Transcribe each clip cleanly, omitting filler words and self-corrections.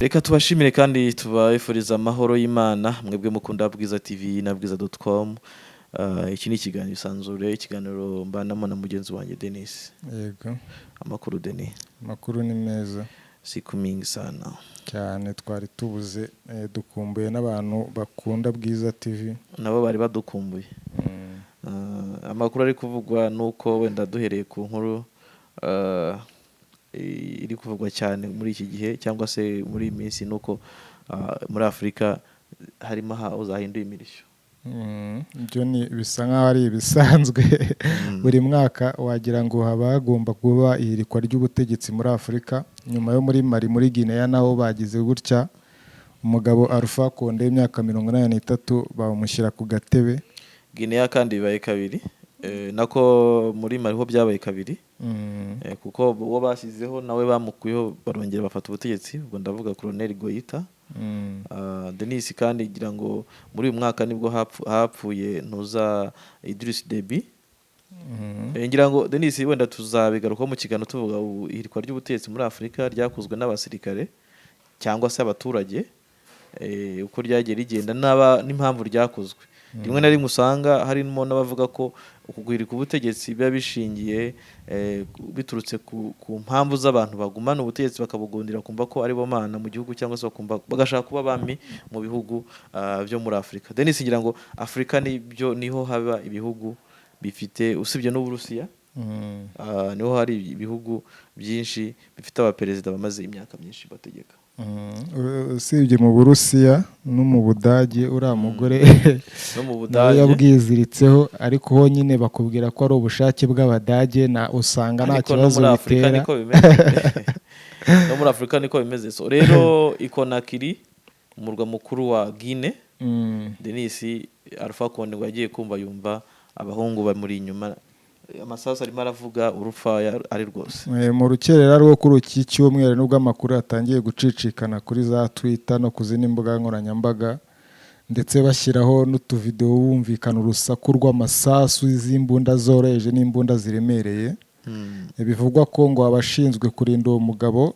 Reka tubashimire kandi tubifuriza amahoro y'Imana mwebwe mukunda Bwiza TV na bwiza.com. Iki ni ikiganiro isanzure, ikiganiro mbanamo na mugenzi wanjye Denis. Yego. Amakuru Denis. Amakuru ni meza. Siku mingi sana. Cyane twari tubuze dukumbuye n'abantu bakunda Bwiza TV. Nabo bari badukumbuye. Amakuru ari kuvugwa nuko wenda duhereye ku nkuru iri kuvugwa cyane muri iki gihe cyangwa se muri minsi nuko muri Afrika harimo uzahinduye imirishyo. Ibyo ni bisa nkaho ari ibisanzwe buri mwaka wagira ngo haba hagomba kuba ihirikwa ry'ubutegetsi muri Afrika nyuma yo muri Mali muri Guinea naho bagize gutya umugabo Alpha Conde y'imyaka 83 bamushyira ku gatebe. Guinea kandi bibaye kabiri nako muri Mali ho byabaye kabiri kuko bo bashyizeho nawe bamukuyeho barongera bafata ubutegetsi ubwo ndavuga Colonel Goita. Denis kandi ngira ngo muri uyu mwaka nibwo hapfuye ntuza Idris Deby. Ngira ngo Denis wenda tuzabigaruka mu kiganiro tuvuga ihirikwa ry'ubutegetsi muri Afrika ryakozwe n'abasirikare cyangwa se abaturage uko ryagiye rigenda n'impamvu ryakozwe. Rimwe na rimwe usanga harimo n'abavuga ko ukugwirika ubutegetsi biba bishingiye biturutse ku mpamvu z'abantu bagumana ubutegetsi bakabugundira kumva ko ari bo mana mu gihugu cyangwa se bagashaka kuba bami mu bihugu byo muri Afrika. Denis ngira ngo Afrika niho haba ibihugu bifite usibye n'Uburusiya niho hari ibihugu byinshi bifite abaperezida bamaze imyaka myinshi bategeka. Usibye mu Burusiya no mu Budage uriya mugore no mu Budage yabwiziritseho ariko ho nyine bakubwira ko ari ubushake bw'Abadage na usanga nta kibazo bitera. No muri Afrika niko bimeze. So rero Conakry umurwa mukuru wa Guinea Denis Alpha Conde ngo yagiye kumva yumva abahungu bamuri inyuma amasasu arimo aravuga urufa ari rwose. Mu rukerera rwo kuri iki cyumweru nubwo amakuru yatangiye gucicikana kuri za Twitter no kuzindi mbuga nkoranyambaga ndetse bashyiraho n'utuvideo bumvikana urusaku rw'amasasu z'imbunda zoroheje n'imbunda ziremereye. Bivugwa ko ngo abashinzwe kurinda uwo mugabo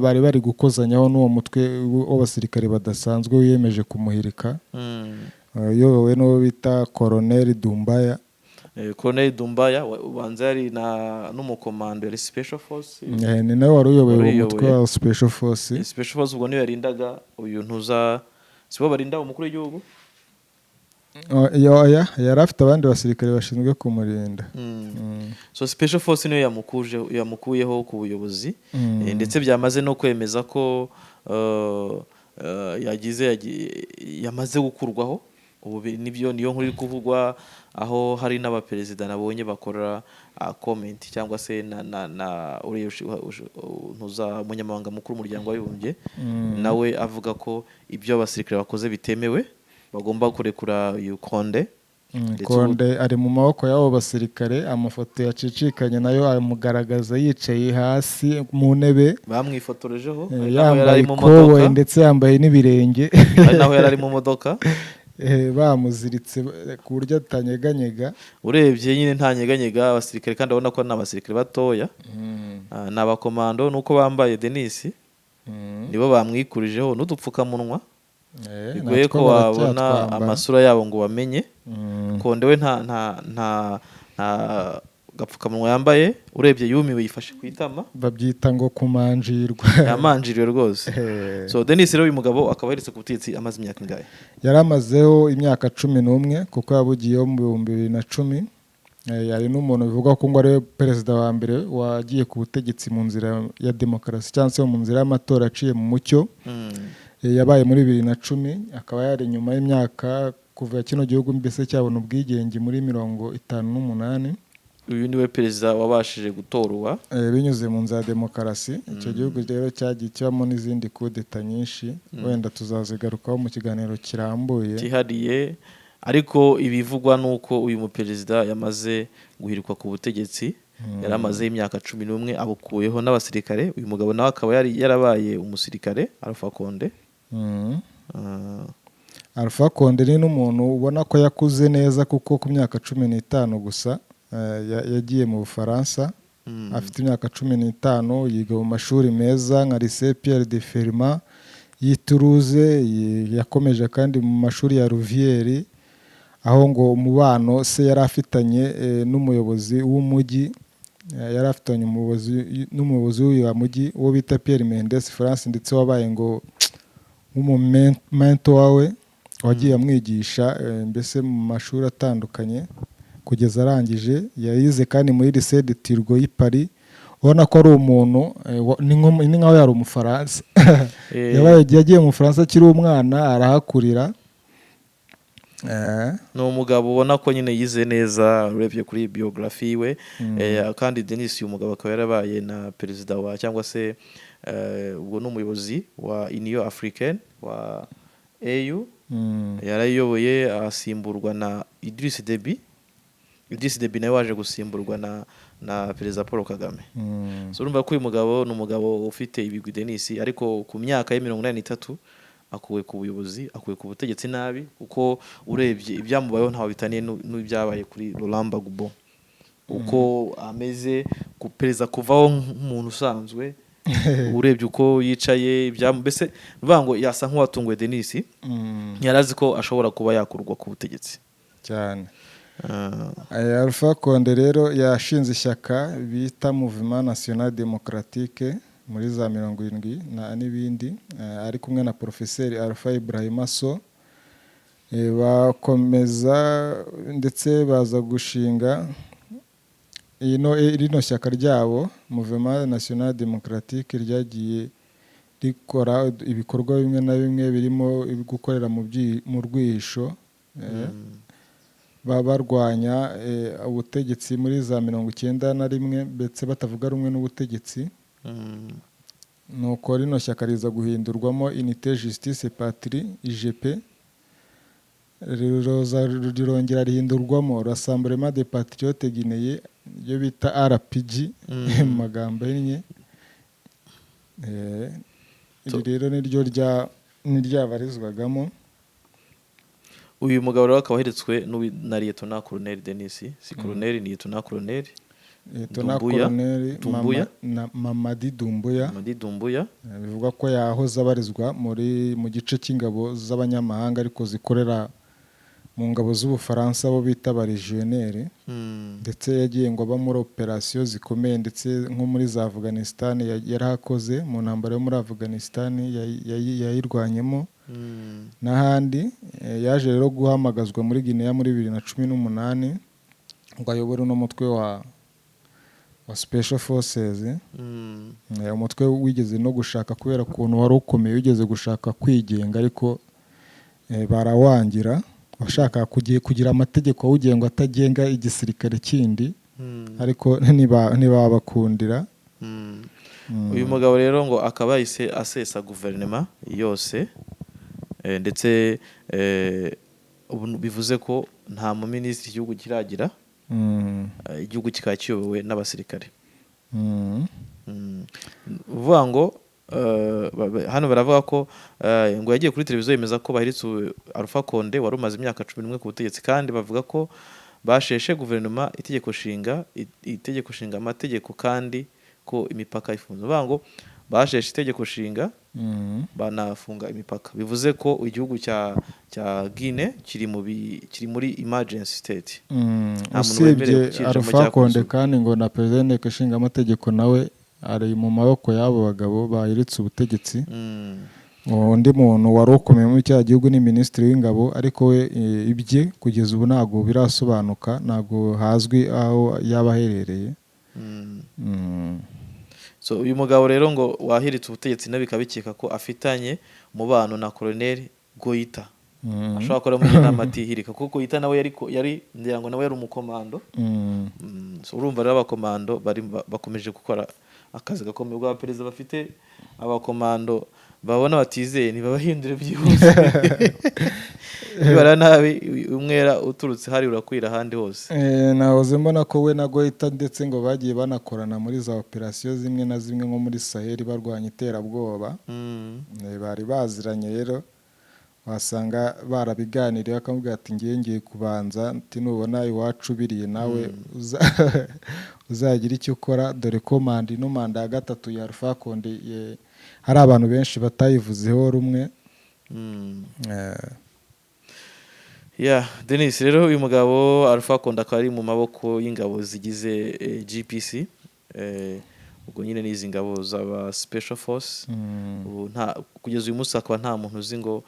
bari bari gukozanyaho n'uwo mutwe w'abasirikare badasanzwe wiyemeje kumuhirika yowe no bita Colonel Dumbaya. Colonel Dumbaya ubanza yari n'umukomando ya Special Force. Ni nawe wari uyoboye umutwe wa Special Force. Special Force ubwo niyo yarindaga uyu ntuza sibo barinda umukuru w'igihugu. Yari afite abandi basirikare bashinzwe kumurinda. So Special Force niyo yamukuyeho ku buyobozi ndetse byamaze no kwemeza ko yamaze gukurwaho. Ubu niyo nkuru iri kuvugwa aho hari n'abaperezida nabonye bakora comment cyangwa se na ntuza umunyamabanga mukuru w'umuryango w'abibumbye nawe avuga ko ibyo abasirikare bakoze bitemewe bagomba kurekura Conde. Conde ari mu maboko y'abo basirikare amafoto yacicikanye nayo amugaragaza yicaye hasi mu ntebe bamwifotorejeho yambaye ikoboyi ndetse yambaye n'ibirenge naho yari ari mu modoka bamuziritse ku buryo atanyeganyega. Urebye nyine ntanyeganyega abasirikare kandi abona ko n'abasirikare batoya n'abakomando nuko bambaye Denis nibo bamwikurijeho n'udupfukamunwa bigoye ko wabona amasura yabo ngo bamenye. Conde we nta gapfukamunwa yambaye urebye yumiwe yifashe ku itama babyita ngo kumanjirwa yamanjiriwe rwose. So Denis rero uyu mugabo akaba yaritse ku butegetsi amaze imyaka ingahe? Yaramazeho imyaka 11 kuko yabugiyeho mu 2010. Yari n'umuntu bivuga ko ngo ari perezida wa mbere wagiye ku butegetsi mu nzira ya demokarasi cyangwa se mu nzira y'amatora aciye mu mucyo. Yabaye muri 2010 akaba yari nyuma y'imyaka kuva kino gihugu mbese cyabona ubwigenge muri 58. Uyu niwe perezida wabashije gutorwa binyuze mu nzira ya demokarasi. Icyo gihugu rero cyagiye kibamo n'izindi kudeta nyinshi wenda tuzazigarukaho mu kiganiro kirambuye kihariye. Ariko ibivugwa nuko uyu muperezida yamaze guhirikwa ku butegetsi yaramaze imyaka 11 abukuyeho n'abasirikare. Uyu mugabo nawe akaba yarabaye umusirikare Alpha Conde. Alpha Conde ni n'umuntu ubona ko yakuze neza kuko ku myaka 15 gusa yagiye mu Bufaransa afite imyaka 15 yiga mu mashuri meza nka Lycée Pierre de Fermat y'ituruze, yakomeje kandi mu mashuri ya Ruvieri, aho ngo umubano se yari afitanye n'umuyobozi w'umujyi, yari afitanye n'umuyobozi w'uyu mujyi uwo bita Pierre Mendes France, ndetse wabaye ngo nk'umumento wawe wagiye amwigisha mbese mu mashuri atandukanye kugeza arangije. Yayize kandi muri lycée de Turgot y'i Paris, ubona ko ari umuntu ni nkaho yari umufaransa yagiye mu Bufaransa akiri umwana arahakurira. ni umugabo ubona ko nyine yize neza urebye kuri biography we. Kandi Denis uyu mugabo akaba yarabaye na perezida wa cyangwa se ubwo n'umuyobozi wa Union Africaine wa AU, yarayoboye asimburwa na Idriss Deby nawe waje gusimburwa na perezida Paul Kagame. So urumva ko uyu mugabo ni umugabo ufite ibigwi Denis, ariko ku myaka ya 83 akuwe ku buyobozi, akuwe ku butegetsi nabi, kuko urebye ibyamubayeho ntaho bitaniye n'ibyabaye kuri Laurent Gbagbo, uko ameze ku perezida kuvaho nk'umuntu usanzwe. Urebye uko yicaye mbese bivuga ngo yasa nk'uwatunguwe Denis, yarazi ko ashobora kuba yakurwa ku butegetsi cyane. Alpha Conde rero yashinze ishyaka bita Mouvement National Démocratique muri za 70 n'ibindi, ari kumwe na Professeur Alpha Ibrahima So. Bakomeza ndetse baza gushinga rino shyaka ryabo Mouvement National Démocratique, ryagiye rikora ibikorwa bimwe na bimwe birimo gukorera mu rwihisho, barwanya ubutegetsi muri za 91 ndetse batavuga rumwe n'ubutegetsi. Nuko rino shyaka riza guhindurwamo Unité Justice Patrie IGP, rirongera rihindurwamo Rassemblement des Patriotes Guinéens, iyo bita RPG mu magambo yenye. Iri rero niryabarizwagamo. Uyu mugabo rero akaba aheretswe na Lieutenant Colonel Denis, si Colonel ni Lieutenant Colonel Mamadi Doumbouya. Bivuga ko yahoze abarizwa mu gice cy'ingabo z'abanyamahanga ariko zikorera mu ngabo z'Ubufaransa bo bita abaregionnaire, ndetse yagiye ngo aba muri operation zikomeye, ndetse nko muri za Afghanistan yarahakoze mu ntambara yo muri Afghanistan yayirwanyemo n'ahandi. Yaje rero guhamagazwa muri Guinea muri 2018 ngo ayobore n'umutwe wa Special Forces. Umutwe wigeze no gushaka, kubera ukuntu wari ukomeye, wigeze gushaka kwigenga ariko barawangira, bashaka kugira amategeko awugenga atagenga igisirikare kindi, ariko ntibabakundira. Uyu mugabo rero ngo akaba yahise asesa guverinoma yose, ndetse bivuze ko nta mu minisitiri igihugu kiragira, igihugu kikaba kiyobowe n'abasirikare. Uvuga ngo hano baravuga ko ngo yagiye kuri televiziyo yemeza ko bahiritse Alpha Conde wari umaze imyaka 11 ku butegetsi, kandi bavuga ko basheshe guverinoma itegeko nshinga amategeko, kandi ko imipaka ifunze. Uvuga ngo basheshe itegeko nshinga banafunga imipaka, bivuze ko igihugu cya Guinea kiri muri emergency state. Usibye Alpha Conde kandi ngo na president nshinga amategeko nawe ari mu maboko y'abo bagabo bahiritse ubutegetsi. Undi muntu wari ukomeye muri cya gihugu ni minisitiri w'ingabo, ariko we ibye kugeza ubu ntabwo birasobanuka, ntabwo hazwi aho yaba aherereye. So uyu mugabo rero ngo wahiritse ubutegetsi bikabikeka ko afitanye umubano na Colonel Goita. Ashobora gukora mu nama atihirika, kuko Goita nawe yari ngira ngo nawe yari umukomando. So urumva rero abakomando bakomeje gukora akazi gakomeye. Ubwo abaperezida bafite abakomando babona batizeye ntibabahindure byihuse. Ibara nabi umwera uturutse hari urakwira handi hose. Nahoze mbona ko we na Goita ndetse ngo bagiye banakorana muri za operation zimwe na zimwe nko muri Sahel barwanya iterabwoba. Bari baziranye rero, wasanga barabiganiriye, akamubwira ati ngiye kubanza ati nubona iwacu biriye nawe uzagira icyo ukora, dore ko manda ya gatatu ya Alpha Conde hari abantu benshi batayivuzeho rumwe. Denis rero uyu mugabo Alpha Conde akaba ari mu maboko y'ingabo zigize GPC, ubwo nyine n'izi ngabo z'aba special force. Kugeza uyu munsi akaba nta muntu uzi ngo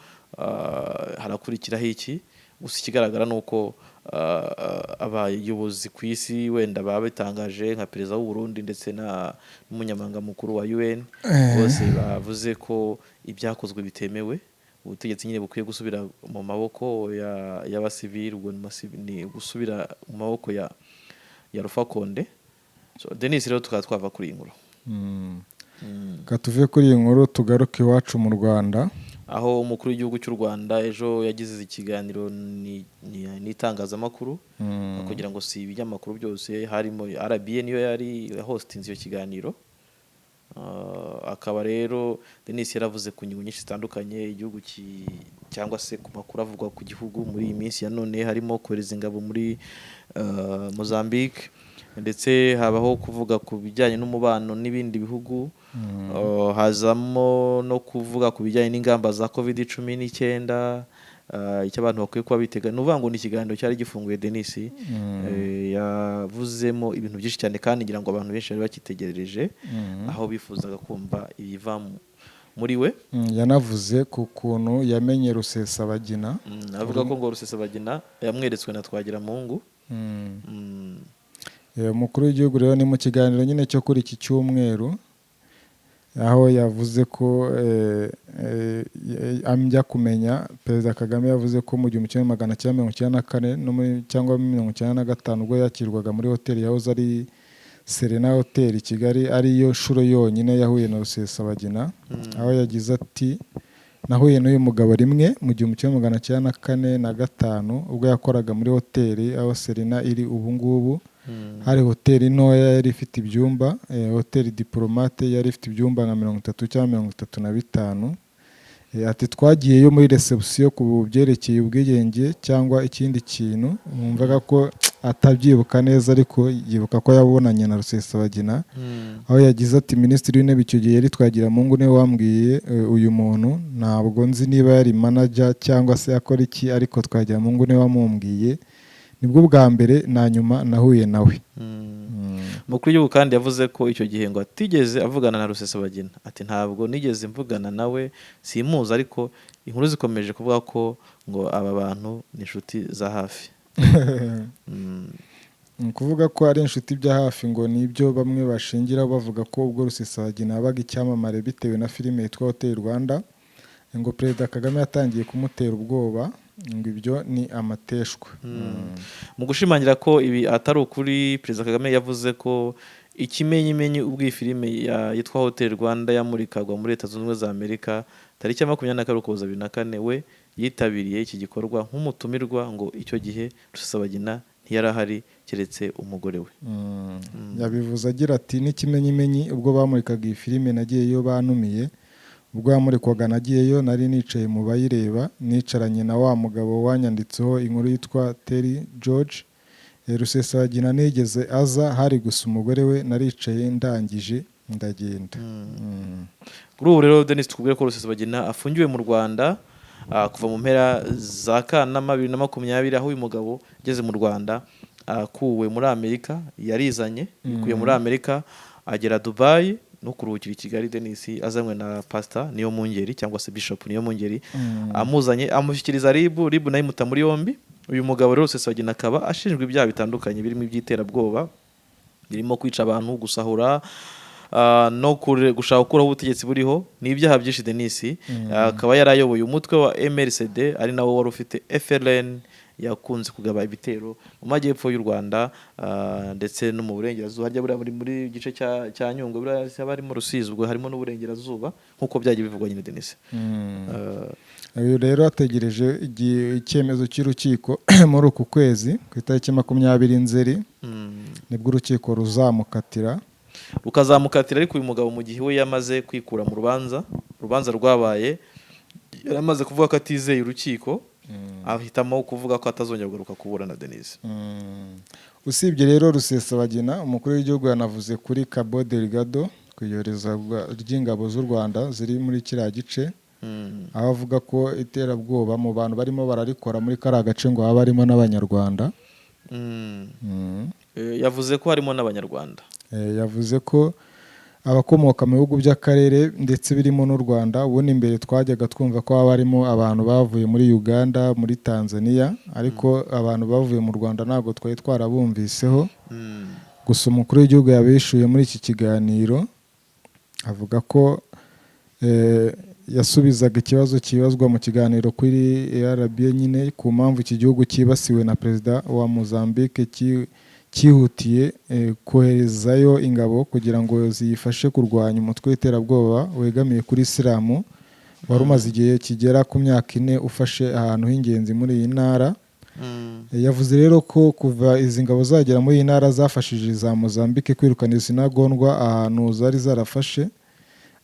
harakurikiraho iki, gusa ikigaragara ni uko abayobozi ku isi wenda baba bitangaje nka perezida w'u Burundi ndetse n'umunyamabanga mukuru wa UN bose bavuze ko ibyakozwe bitemewe, ubutegetsi nyine bukwiye gusubira mu maboko y'abasivili, ubwo ni gusubira mu maboko ya Alpha Conde. So Denis rero tukaba twava kuri iyi nkuru, tuve kuri iyi nkuru tugaruke iwacu mu Rwanda, aho umukuru w'igihugu cy'u Rwanda ejo yagize ikiganiro n'itangazamakuru kugira ngo si ibinyamakuru byose, harimo RBA niyo yari hostinze iyo kiganiro. Akaba rero Denis yaravuze ku nyungu nyinshi zitandukanye igihugu cyangwa se ku makuru avugwa ku gihugu muri iyi minsi ya none, harimo kohereza ingabo muri Mozambique, ndetse habaho kuvuga ku bijyanye n'umubano n'ibindi bihugu, hazamo no kuvuga ku bijyanye n'ingamba za COVID-19, icyo abantu bakwiye kuba bitega. Ni uvuga ngo ni ikiganiro cyari gifunguye Denis, yavuzemo ibintu byinshi cyane kandi ngira ngo abantu benshi bari bakitegerereje, aho bifuzaga kumva ibiva muri we. Yanavuze ku kuntu yamenye Rusesabagina, avuga ko ngo Rusesabagina yamweretswe na Twagiramungu. Umukuru w'igihugu rero ni mu kiganiro nyine cyo kuri iki cyumweru, aho yavuze ko amjya kumenya Perezida Kagame yavuze ko mu 1994 cyangwa 1995 ubwo yakirwaga muri hoteli yahoze ari Serena Hotel i Kigali, ariyo shuro yonyine yahuye na Rusesabagina, aho yagize ati nahuye n'uyu mugabo rimwe mu 1995 ubwo yakoraga muri hoteli aho Serena iri ubu ngubu. Hari hoteli ntoya yari ifite ibyumba, hoteli diplomate yari ifite ibyumba nka 30 cyangwa 35. Ati twagiyeyo muri reception ku byerekeye ubwigenge cyangwa ikindi kintu, mwumvaga ko atabyibuka neza ariko yibuka ko yabonanye na Rusesabagina. Aho yagize ati Minisitiri w'Intebe icyo gihe yari Twagiramungu niwe wambwiye uyu muntu, ntabwo nzi niba yari manager cyangwa se akora iki, ariko Twagiramungu niwe wamumbwiye, nibwo bwa mbere na nyuma nahuye nawe. Umukuru w'igihugu kandi yavuze ko icyo gihe ngo atigeze avugana na Rusesabagina, ati ntabwo nigeze mvugana nawe, simuzi, ariko inkuru zikomeje kuvuga ko ngo aba bantu ni inshuti za hafi. Kuvuga ko ari inshuti bya hafi ngo nibyo bamwe bashingira bavuga ko ubwo Rusesabagina yabaga icyamamare bitewe na filime yitwa Hotel Rwanda, ngo Perezida Kagame yatangiye kumutera ubwoba, ngo ibyo ni amateshwa. Mu gushimangira ko ibi atari ukuri, Perezida Kagame yavuze ko ikimenyimenyi ubwo iyi filime yitwa Hotel Rwanda yamurikagwa muri Leta Zunze Ubumwe za Amerika tariki 24 Ukuboza 2004, we yitabiriye iki gikorwa nk'umutumirwa, ngo icyo gihe Rusesabagina ntiyarahari keretse umugore we. Yabivuze agira ati n'ikimenyimenyi ubwo bamurikaga iyi filime nagiyeyo banumiye, ubwo yamurikwaga nagiyeyo nari nicaye mu bayireba, nicaranye na wa mugabo wanyanditseho inkuru yitwa Terry George. Rusesabagina nigeze aza, hari gusa umugore we, naricaye ndangije ndagenda. Kuri ubu rero Denis tukubwire ko Rusesabagina afungiwe mu Rwanda kuva mu mpera za Kanama 2020, aho uyu mugabo ageze mu Rwanda akuwe muri Amerika, yarizanye ikuye muri Amerika agera Dubai no kuruhukira i Kigali. Denis azanywe na Pastor niyo mungeri cyangwa se Bishop niyo mungeri, amuzanye amushyikiriza RIB nayo imuta muri yombi. Uyu mugabo rero Rusesabagina akaba ashinjwa ibyaha bitandukanye birimo iby'iterabwoba, birimo kwica abantu, gusahura, no gushaka gukuraho ubutegetsi buriho, ni ibyaha byinshi. Denis akaba yarayoboye umutwe wa MRCD, ari nawo wari ufite FLN yakunze kugaba ibitero mu majyepfo y'u Rwanda, ndetse no mu burengerazuba, harya muri gice cya Nyungwe harimo Rusizi, ubwo harimo n'uburengerazuba nk'uko byagiye bivugwa nyine. Denis uyu rero ategereje icyemezo cy'urukiko muri uku kwezi ku itariki 20 Nzeri, nibwo urukiko ruzamukatira. Ariko uyu mugabo mu gihe we yamaze kwikura mu rubanza rwabaye, yaramaze kuvuga ko atizeye urukiko, ahitamo kuvuga ko atazongera kugaruka kuburana. Denis usibye rero Rusesabagina, umukuru w'igihugu yanavuze kuri Cabo Delgado ku iyoherezwa ry'ingabo z'u Rwanda ziri muri kiriya gice, aho avuga ko iterabwoba mu bantu barimo bararikora muri kariya gace ngo haba harimo n'abanyarwanda. yavuze ko harimo n'abanyarwanda. Yavuze ko abakomoka mu bihugu by'akarere ndetse birimo n'u Rwanda, ubundi imbere twajyaga twumva ko haba harimo abantu bavuye muri Uganda, muri Tanzania, ariko abantu bavuye mu Rwanda ntabwo twari twarabumviseho. Gusa umukuru w'igihugu yabishuye muri iki kiganiro, avuga ko yasubizaga ikibazo kibazwa mu kiganiro kuri RBA nyine ku mpamvu iki gihugu cyibasiwe na perezida wa Mozambique cyihutiye koherezayo ingabo kugira ngo ziyifashe kurwanya umutwe w'iterabwoba wegamiye kuri Isilamu wari umaze igihe kigera ku myaka 4 ufashe ahantu h'ingenzi muri iyi ntara. Yavuze rero ko kuva izi ngabo zagera muri iyi ntara zafashije za Mozambique kwirukana izi ntagondwa ahantu zari zarafashe.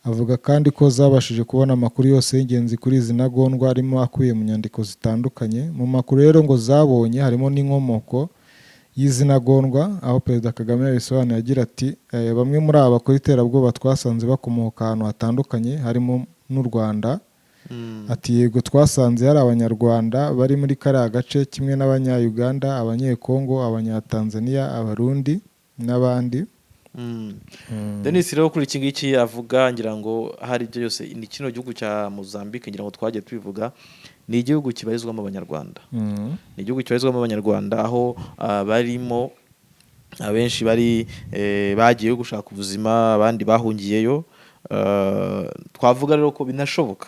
Avuga kandi ko zabashije kubona amakuru yose y'ingenzi kuri izi ntagondwa arimo akubiye mu nyandiko zitandukanye. Mu makuru rero ngo zabonye harimo n'inkomoko y'izi ntagondwa, aho Perezida Kagame yabisobanuye agira ati bamwe muri aba bakora iterabwoba twasanze bakomoka ahantu hatandukanye harimo n'u Rwanda. Ati yego twasanze hari abanyarwanda bari muri kariya gace kimwe n'abanya-Uganda, abanyekongo, abanyatanzania, abarundi n'abandi. Denis rero kuri iki ngiki avuga ngira ngo hari ibyo yose ni kino gihugu cya Mozambique ngira ngo twagiye tubivuga, ni igihugu kibarizwamo abanyarwanda. Ni igihugu kibarizwamo abanyarwanda aho barimo abenshi bari bagiye gushaka ubuzima, abandi bahungiyeyo. Twavuga rero ko binashoboka,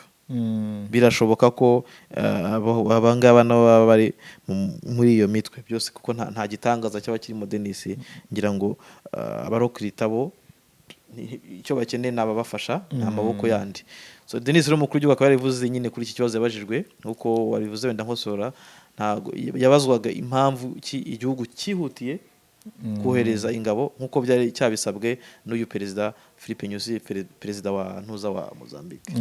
birashoboka ko abangaba nabo baba bari muri iyo mitwe byose, kuko nta gitangaza cyaba kirimo Denis. Ngira ngo abarokirita bo icyo bakeneye nababafasha nta maboko yandi. So Denis rero mukuru w'igihugu akaba yarivuze nyine kuri iki kibazo yabajijwe, nuko warivuze wenda nkosora, ntago yabazwaga impamvu igihugu cyihutiye kohereza ingabo nkuko byari cyabisabwe n'uyu perezida Philippe Nyusi, perezida wa ntuza wa Mozambique.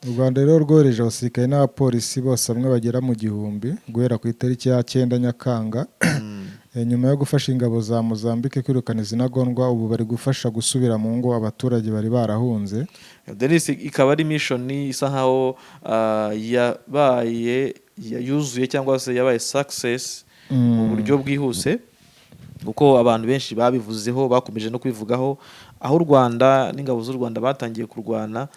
U Rwanda rero rwohereje abasirikare n'abapolisi bose bamwe bagera mu 1000 guhera ku itariki ya 9 Nyakanga. Nyuma yo gufasha ingabo za Mozambique kwirukana izi ntagondwa, ubu bari gufasha gusubira mu ngo abaturage bari barahunze. Denis ikaba ari mission isa nkaho yabaye yuzuye cyangwa se yabaye success mu buryo bwihuse, kuko abantu benshi babivuzeho bakomeje no kwivugaho, aho u Rwanda n'ingabo z'u Rwanda batangiye kurwana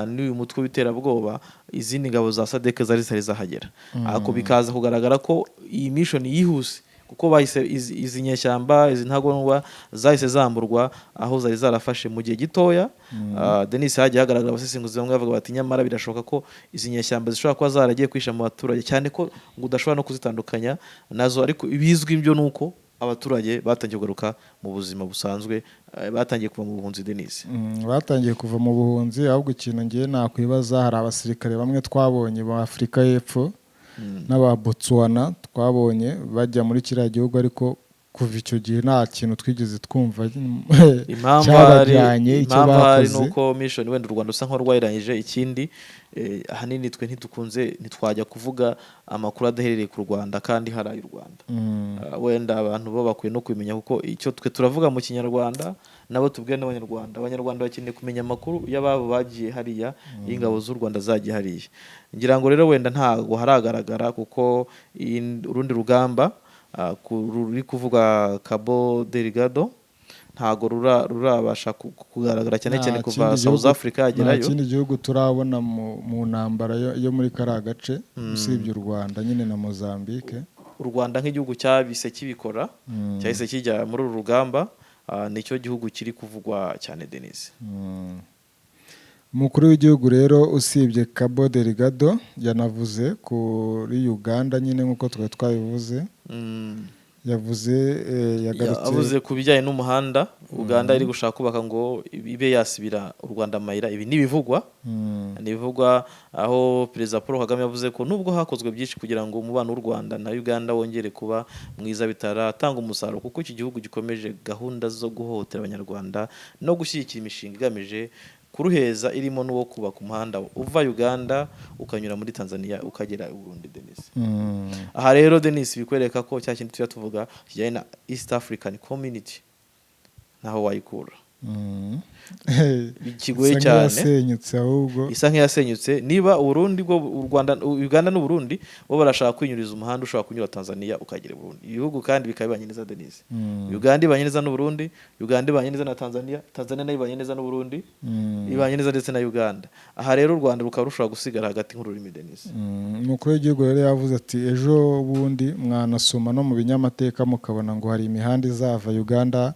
n'uyu mutwe w'iterabwoba, izindi ngabo za SADC zari zahagera. Ako bikaza kugaragara ko iyi mission yihuse, kuko bahise izi nyeshyamba, izi ntagondwa zahise zamburwa aho zari zarafashe mu gihe gitoya. Denis hagiye hagaragara abasesenguzi bamwe bavuga bati nyamara birashoboka ko izi nyeshyamba zishobora kuba zaragiye kwisha mu baturage, cyane ko ngo udashobora no kuzitandukanya nazo, ariko ibizwi byo nuko abaturage batangiye kugaruka mu buzima busanzwe, batangiye kuva mu buhunzi. Denis batangiye kuva mu buhunzi, ahubwo ikintu ngiye nakwibaza, hari abasirikare bamwe twabonye ba Afurika y'Epfo n'aba Botswana twabonye bajya muri kiriya gihugu, ariko kuva icyo gihe nta kintu twigeze twumva cyabajyanye icyo bakoze. Nuko mission wenda u Rwanda usa nko rwayirangije. Ikindi ahanini twe ntitwajya kuvuga amakuru adaherereye ku Rwanda kandi haraye u Rwanda. Wenda abantu bo bakwiye no kumenya, kuko icyo twe turavuga mu Kinyarwanda nabo tubwire n'Abanyarwanda. Abanyarwanda bakeneye kumenya amakuru y'ababo bagiye hariya, y'ingabo z'u Rwanda zagiye hariya. Ngira ngo rero wenda ntago haragaragara, kuko urundi rugamba ruri kuvuga Cabo Delgado ntago rurabasha kugaragara cyane cyane kuva South Africa yagerayo. Ikindi gihugu turabona mu ntambara yo muri kariya gace usibye u Rwanda nyine na Mozambique. U Rwanda nk'igihugu cyabise kibikora cyahise kijya muri uru rugamba, nicyo gihugu kiri kuvugwa cyane. Denis umukuru w'igihugu rero usibye Cabo Delgado yanavuze kuri Uganda nyine nkuko twabivuze. yavuze ku bijyanye n'umuhanda Uganda iri gushaka kubaka ngo ibe yasibira u Rwanda amayira. Ibi nibivugwa aho Perezida Paul Kagame yavuze ko nubwo hakozwe byinshi kugira ngo umubano w'u Rwanda na Uganda wongere kuba mwiza, bitaratanga umusaruro, kuko iki gihugu gikomeje gahunda zo guhohotera abanyarwanda no gushyigikira imishinga igamije kuruheza, irimo n'uwo kubaka umuhanda uva Uganda ukanyura muri Tanzania ukagera i Burundi. Denis aha rero Denis bikwereka ko cya kintu tuvuga kijyanye na East African Community naho wayikura. bikigoye cyane, yasenyutse ahubwo isa nk'iyasenyutse. Niba Burundi bwo u Rwanda, Uganda n'u Burundi bo barashaka kwinyuriza umuhanda ushobora kunyura Tanzania ukagera Burundi, ibihugu kandi bikabibanye neza Denise. Uganda ibanye neza n'u Burundi, Uganda ibanye neza na Tanzania, Tanzania nayo ibanye neza n'u Burundi, ibanye neza ndetse na Uganda. Aha rero u Rwanda rukaba rushobora gusigara hagati nk'ururimi Denise. Umukuru w'igihugu rero yavuze ati ejo bundi mwanasoma no mu binyamateka mukabona ngo hari imihanda izava Uganda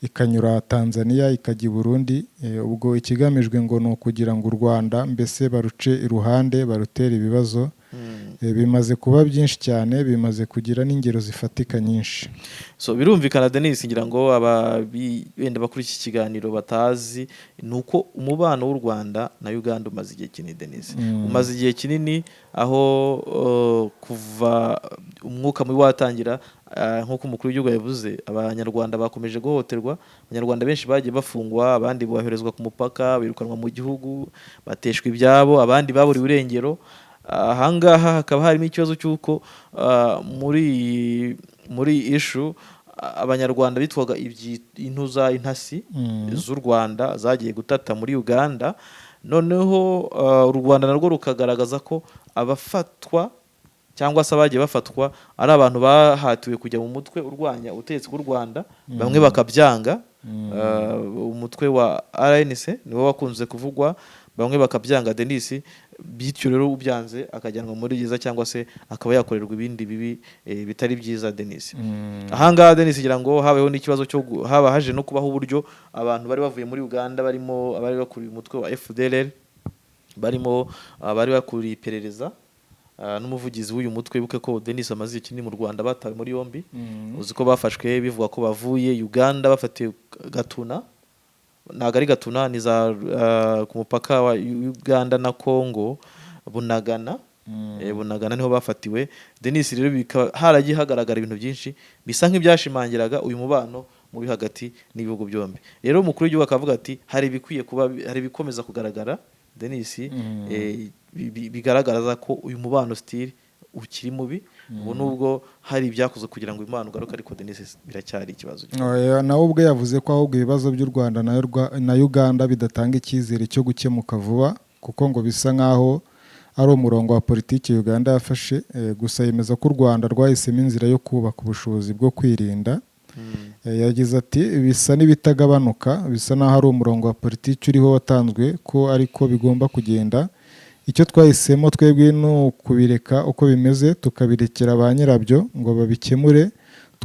ikanyura Tanzania ikajya i Burundi. Ubwo ikigamijwe ngo ni ukugira ngo u Rwanda mbese baruce iruhande barutera ibibazo. Bimaze kuba byinshi cyane, bimaze kugira n'ingero zifatika nyinshi. So birumvikana Denise, ngira ngo benda bakuri iki kiganiro batazi nuko umubano w'u Rwanda na Uganda umaze igihe kinini Denise. Umaze igihe kinini aho kuva umwuka mubi watangira, nk'uko umukuru w'igihugu yavuze, abanyarwanda bakomeje guhohoterwa. Abanyarwanda benshi bagiye bafungwa, abandi boherezwa ku mupaka, birukanwa mu gihugu, bateshwa ibyabo, abandi baburiwe irengero. Ahangaha hakaba harimo ikibazo cy'uko muri ishu abanyarwanda bitwaga intasi z'u Rwanda zagiye gutata muri Uganda. Noneho u Rwanda narwo rukagaragaza ko abafatwa cyangwa se abagiye bafatwa ari abantu bahatiwe kujya mu mutwe urwanya ubutegetsi bw'u Rwanda, bamwe bakabyanga. Umutwe wa RNC niwo wakunze kuvugwa, bamwe bakabyanga Denise, bityo rero ubyanze akajyanwa muri gereza cyangwa se akaba yakorerwa ibindi bibi bitari byiza Denise. Ahangaha Denise ngira ngo habeho n'ikibazo cyo haba haje no kubaho uburyo abantu bari bavuye muri Uganda, barimo abari bakuriye umutwe wa FDLR, barimo abari bakuriye iperereza n'umuvugizi w'uyu mutwe. Buke ko Denise amaze ikindi mu Rwanda batawe muri yombi, uzi ko bafashwe bivuga ko bavuye Uganda bafatiye Gatuna, ntago ari Gatuna, ni za ku mupaka wa Uganda na Congo, Bunagana. Bunagana niho bafatiwe Denise. Rero haragiye hagaragara ibintu byinshi bisa nk'ibyashimangiraga uyu mubano mubi hagati n'ibihugu byombi. Rero umukuru w'igihugu akavuga ati hari bikwiye kuba, hari bikomeza kugaragara Denise, bigaragaza ko uyu mubano still ukiri mubi. Ubu nubwo hari ibyakoze kugira ngo imana ugaruke, ariko Denise biracyari ikibazo. Nawe ubwe yavuze ko ahubwo ibibazo by'u Rwanda na Uganda bidatanga icyizere cyo gukemuka vuba, kuko ngo bisa nk'aho ari umurongo wa politiki Uganda yafashe. Gusa yemeza ko u Rwanda rwahisemo inzira yo kubaka ubushobozi bwo kwirinda. Yagize ati bisa n'ibitagabanuka, bisa n'aho ari umurongo wa politiki uriho watanzwe ko ariko bigomba kugenda. Icyo twahisemo twebwe ni ukubireka uko bimeze, tukabirekera ba nyirabyo ngo babikemure.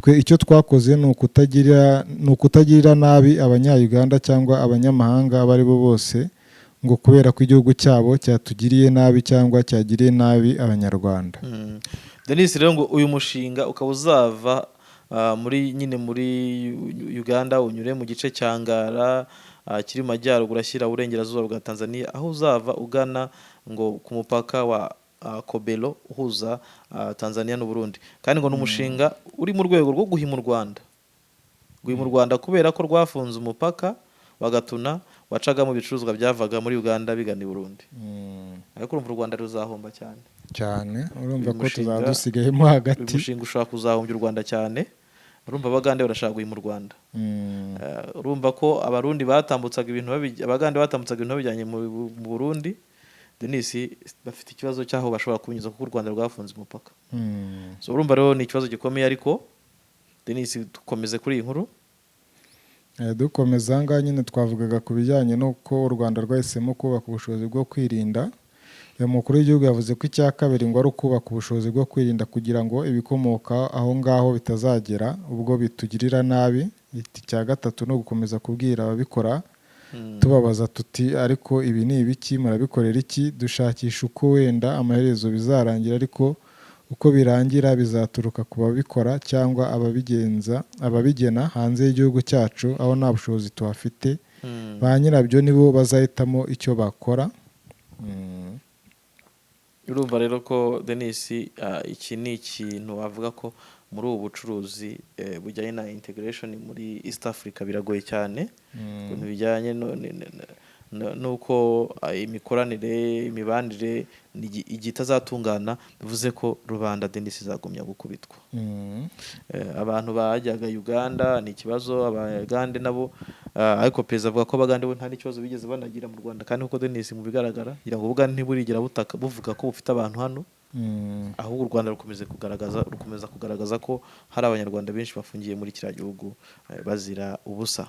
Icyo twakoze ni ukutagirira nabi abanya-Uganda cyangwa abanyamahanga abo ari bo bose, ngo kubera ko igihugu cyabo cyatugiriye nabi cyangwa cyagiriye nabi abanyarwanda. Denise, rero ngo uyu mushinga ukaba uzava muri Uganda unyure mu gice cya Ngara kiri mu majyaruguru ashyira uburengerazuba bwa Tanzania, aho uzava ugana ngo ku mupaka wa Kobelo uhuza Tanzania n'u Burundi. Kandi ngo n'umushinga uri mu rwego rwo guhima u Rwanda kubera ko rwafunze umupaka wa Gatuna wacagamo ibicuruzwa byavaga muri Uganda bigana i Burundi. Ariko urumva u Rwanda ruzahomba cyane, urumva ko tuzadusigayemo hagati. Umushinga ushaka kuzahombya u Rwanda cyane. Urumva Abagande barashaka guhima u Rwanda. Urumva ko Abagande batambutsaga ibintu bijyanye mu Burundi Denise, bafite ikibazo cyaho bashobora kunyuza kuko u Rwanda rwafunze umupaka. So urumva rero ni ikibazo gikomeye. Ariko Denise, dukomeze kuri iyi nkuru. Dukomeza ahangaha nyine twavugaga ku bijyanye n'uko u Rwanda rwahisemo kubaka ubushobozi bwo kwirinda. Umukuru w'igihugu yavuze ko icya kabiri ngo ari ukubaka ubushobozi bwo kwirinda kugira ngo ibikomoka aho ngaho bitazagera ubwo bitugirira nabi. Icya gatatu ni ugukomeza kubwira ababikora tubabaza tuti ariko ibi ni ibiki, murabikorera iki? Dushakisha uko wenda amaherezo bizarangira, ariko uko birangira bizaturuka ku babikora cyangwa ababigena hanze y'igihugu cyacu, aho nta bushobozi tuhafite. Ba nyirabyo nibo bazahitamo icyo bakora. Urumva rero ko Denise, iki ni ikintu wavuga ko muri ubu bucuruzi bujyanye na integration muri East Africa biragoye cyane. Ibintu bijyanye nuko imikoranire, imibanire igitazatungana, bivuze ko rubanda Denise izagumya gukubitwa. Abantu bajyaga Uganda ni ikibazo, Abagande nabo ariko perezida avuga ko abagande bo nta n'ikibazo bigeze banagira mu Rwanda kandi kuko Denis mu bigaragara ngira ngo ubugande ntiburigira buvuga ko bufite abantu hano, ahubwo u Rwanda rukomeza kugaragaza ko hari abanyarwanda benshi bafungiye muri kiriya gihugu bazira ubusa.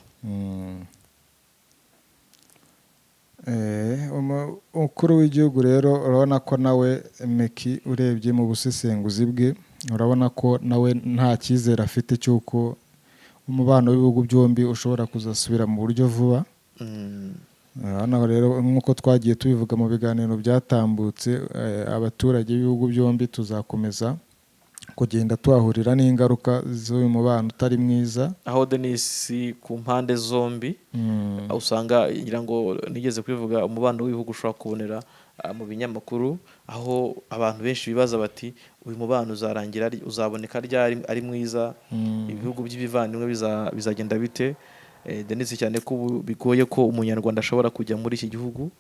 umukuru w'igihugu rero urabona ko nawe Meki urebye mu busesenguzi bwe urabona ko nawe nta cyizere afite cy'uko umubano w'ibihugu byombi ushobora kuzasubira mu buryo vuba. Hano rero nk'uko twagiye tubivuga mu biganiro byatambutse, abaturage b'ibihugu byombi tuzakomeza kugenda tuhahurira n'ingaruka z'uyu mubano utari mwiza, aho Denis ku mpande zombi usanga ngira ngo nigeze kubivuga umubano w'ibihugu ushobora kubonera mu binyamakuru, aho abantu benshi bibaza bati uyu mubano uzarangira uzaboneka ryari ari mwiza, ibihugu by'ibivandimwe bizagenda bite. Denis cyane ko bigoye ko umunyarwanda ashobora kujya muri iki gihugu,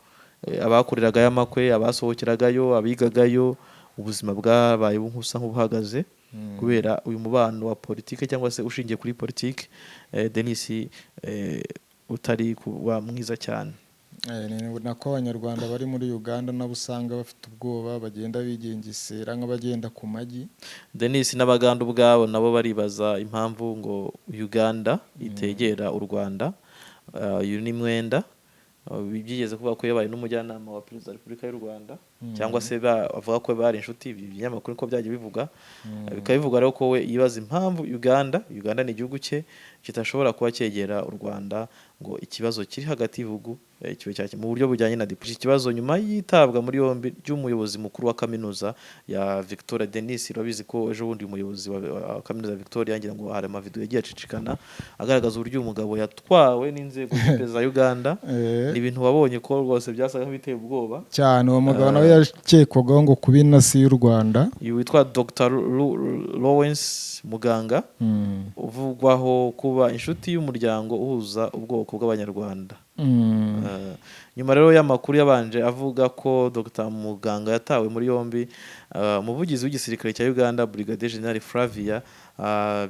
abakoreragayo amakwe, abasohokeragayo, abigagayo, ubuzima bwabaye nk'usa nk'ubuhagaze kubera uyu mubano wa politike cyangwa se ushingiye kuri politike. Denis utari kuba mwiza cyane. nako abanyarwanda bari muri Uganda nabo usanga bafite ubwoba, bagenda bigengesera nk'abagenda ku magi. Denis n'abaganda ubwabo nabo baribaza impamvu ngo Uganda itegera u Rwanda. Uyu ni mwenda byigeze kuvuga ko yabaye n'umujyanama wa Perezida wa Repubulika y'u Rwanda, cyangwa se bavuga ko bari inshuti, ibinyamakuru ko byagiye bivuga. Bikabivuga rero ko we yibaza impamvu Uganda ni igihugu cye kitashobora kuba cyegera u Rwanda ngo ikibazo kiri hagati y'ibihugu kibe cyake mu buryo bujyanye na diplomacy. Ikibazo nyuma yitabwa muri yombi ry'umuyobozi mukuru wa kaminuza ya Victoria. Denis urabizi ko ejo bundi umuyobozi wa kaminuza Victoria ngira ngo hari amavideo yagiye acicikana agaragaza uburyo umugabo yatwawe n'inzego z'iperereza za Uganda. Ni ibintu wabonye ko rwose byasaga biteye ubwoba cyane. Uwo mugabo nawe yakekwagaho ngo kuba inasi y'u Rwanda, witwa Dr. Lawrence Muganga, uvugwaho kuba inshuti y'umuryango uhuza ubwoko bw'abanyarwanda. Nyuma rero y'amakuru yabanje avuga ko Dr. Muganga yatawe muri yombi, umuvugizi w'igisirikare cya Uganda Brigadier General Flavia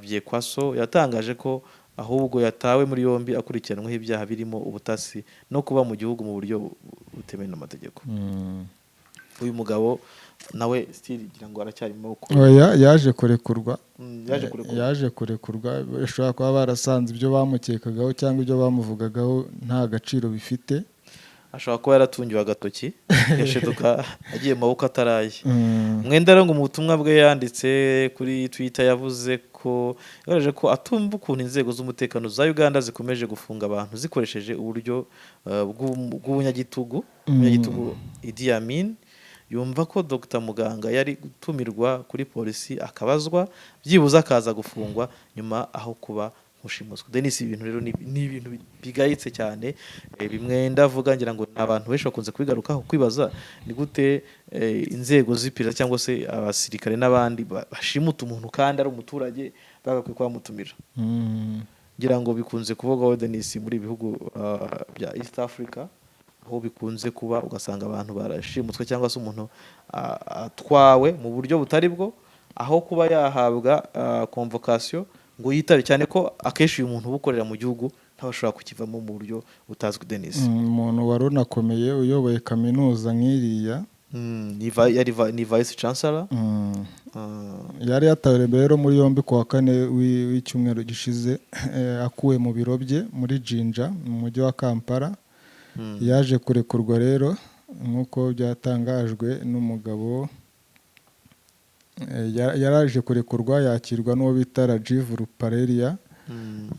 Byekwaso yatangaje ko ahubwo yatawe muri yombi akurikiranweho ibyaha birimo ubutasi no kuba mu gihugu mu buryo butemewe n'amategeko. Uyu mugabo nawe still ngira ngo aracyari mu maboko. Yaje kurekurwa. Yaje kurekurwa. Bashobora kuba barasanze ibyo bamukekagaho cyangwa ibyo bamuvugagaho nta gaciro bifite. Ashobora kuba yaratungiwe agatoki yasheduka agiye mu maboko ataraye. Mwenda rero ngo mu butumwa bwe yanditse kuri Twitter yavuze ko yaje ko atumva ukuntu inzego z'umutekano za Uganda zikomeje gufunga abantu zikoresheje uburyo bw'ubunyagitugu Idi Amin. Yumva ko Dr. Muganga yari gutumirwa kuri polisi akabazwa byibuza akaza gufungwa nyuma aho kuba mushimuswe. Denis ibintu rero ni ibintu bigayitse cyane. Bimwe ndavuga ngira ngo abantu benshi bakunze kubigarukaho kwibaza ni gute inzego z'iperereza cyangwa se abasirikare n'abandi bashimuta umuntu kandi ari umuturage bagakwiye kwamutumira. Ngira ngo bikunze kuvugaho Denis muri ibihugu bya East Africa, aho bikunze kuba ugasanga abantu barashimutwe cyangwa se umuntu atwawe mu buryo butari bwo, aho kuba yahabwa convocation ngo yitabe, cyane ko akeshi uyu muntu ubukorera mu gihugu ntabashobora kukivamo mu buryo butazwi. Denis umuntu wari unakomeye uyoboye kaminuza nk'iriya, ni vice chancellor. Yari yatawe rero muri yombi ku wa 4 w'icyumweru gishize, akuwe mu biro bye muri Jinja mu mujyi wa Kampala. Yaje kurekurwa rero nk'uko byatangajwe n'umugabo. Yaraje kurekurwa yakirwa n'uwo bita Rajiv Ruparelia,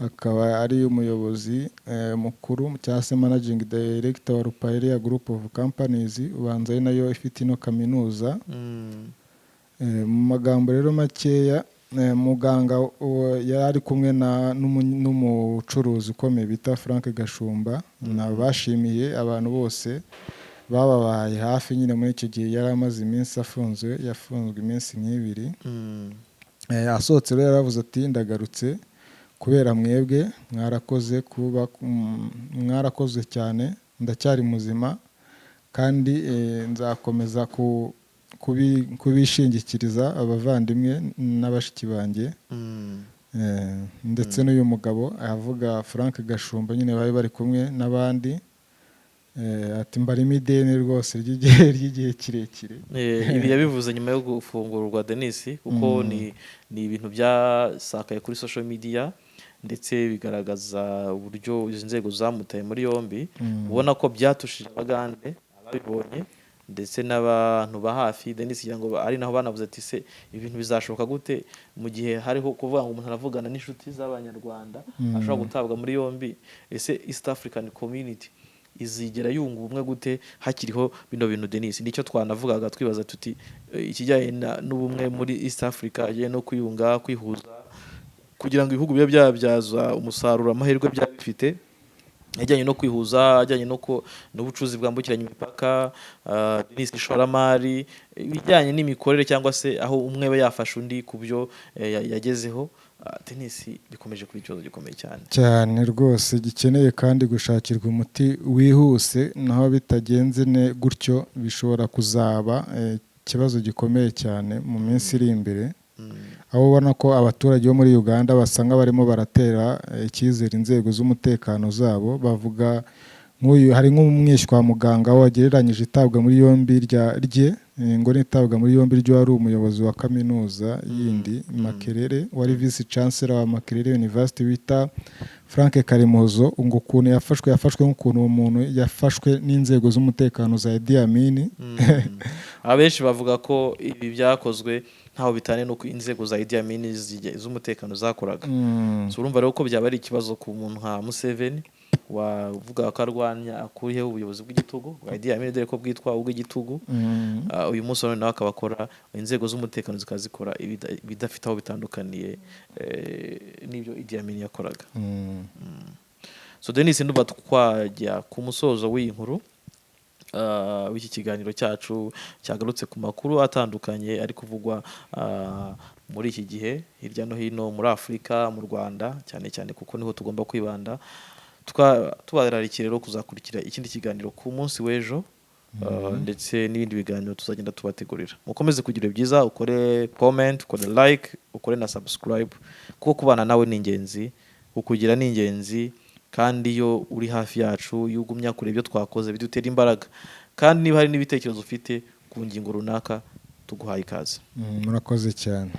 akaba ari umuyobozi mukuru cyangwa se managing director wa Ruparelia Group of Companies, ubanza ari nayo ifite ino kaminuza. Mu magambo rero makeya, Muganga yari kumwe n'umucuruzi ukomeye bita Frank Gashumba, bashimiye abantu bose bababaye hafi nyine muri icyo gihe yari amaze iminsi afunzwe. Yafunzwe iminsi nk'ibiri. Asohotse rero yaravuze ati ndagarutse kubera mwebwe mwarakoze cyane, ndacyari muzima kandi nzakomeza kubishingikiriza abavandimwe n'abashiki banjye. ndetse n'uyu mugabo avuga Frank Gashumba nyine bari kumwe n'abandi ati mbarimo ideni rwose ry'igihe kirekire. Ibi yabivuze nyuma yo gufungurwa Denis kuko ni ibintu byasakaye kuri social media ndetse bigaragaza uburyo izi nzego zamutaye muri yombi, ubona ko byatushije abagande ababibonye ndetse n'abantu ba hafi. Denis yango ari naho banavuze ati se ibintu bizashoboka gute mu gihe hariho kuvuga ngo umuntu aravugana n'inshuti z'abanyarwanda ashobora gutabwa muri yombi. Ese East African Community izigera yunga ubumwe gute hakiriho bino bintu Denis? Nicyo twanavugaga twibaza tuti ikijyanye n'ubumwe muri East Africa agiye no kuyunga kwihuza kugira ngo ibihugu bibe byabyaza umusaruro amahirwe byabifite ajyanye no kwihuza, ajyanye n'ubucuruzi bwambukiranya imipaka, Denis ishoramari, ibijyanye n'imikorere cyangwa se aho umwe we yafasha undi ku byo yagezeho. Denis bikomeje kuba ikibazo gikomeye cyane rwose gikeneye kandi gushakirwa umuti wihuse, naho bitagenze gutyo bishobora kuzaba ikibazo gikomeye cyane mu minsi iri imbere, aho ubona ko abaturage bo muri Uganda basanga barimo baratera icyizere inzego z'umutekano zabo. Bavuga nk'uyu hari nk'umwishywa wa muganga wagereranyije itabwa muri yombi rye ngo nitabwa muri yombi ryo ari umuyobozi wa kaminuza yindi Makerere, wari vice chancellor wa Makerere University wita Frank Karimuzo, ngo ukuntu yafashwe nk'ukuntu uwo muntu yafashwe n'inzego z'umutekano za Idi Amin. Abenshi bavuga ko ibi byakozwe ntaho bitane no inzego za Idi Amin z'umutekano zakoraga. So urumva rero ko byaba ari ikibazo ku muntu nka Museveni wavuga ko arwanya akuriyeho ubuyobozi bw'igitugu bwa Idi Amin dore ko bwitwa ubw'igitugu. Uyu munsi nawe akaba akora inzego z'umutekano zikazikora bidafite aho bitandukaniye n'ibyo Idi Amin yakoraga. So Denis nduba twajya ku musozo w'iyi nkuru w'iki kiganiro cyacu cyagarutse ku makuru atandukanye ari kuvugwa muri iki gihe hirya no hino muri Afurika, mu Rwanda cyane cyane kuko niho tugomba kwibanda. Tubararikira rero kuzakurikira ikindi kiganiro ku munsi w'ejo ndetse n'ibindi biganiro tuzagenda tubategurira. Mukomeze kugira byiza, ukore comment, ukore like, ukore na subscribe kuko kubana nawe ni ingenzi, ukugira ni ingenzi, kandi iyo uri hafi yacu yugumya kure ibyo twakoze bidutera imbaraga. Kandi niba hari n'ibitekerezo ufite ku ngingo runaka tuguhaye ikaze. Murakoze cyane.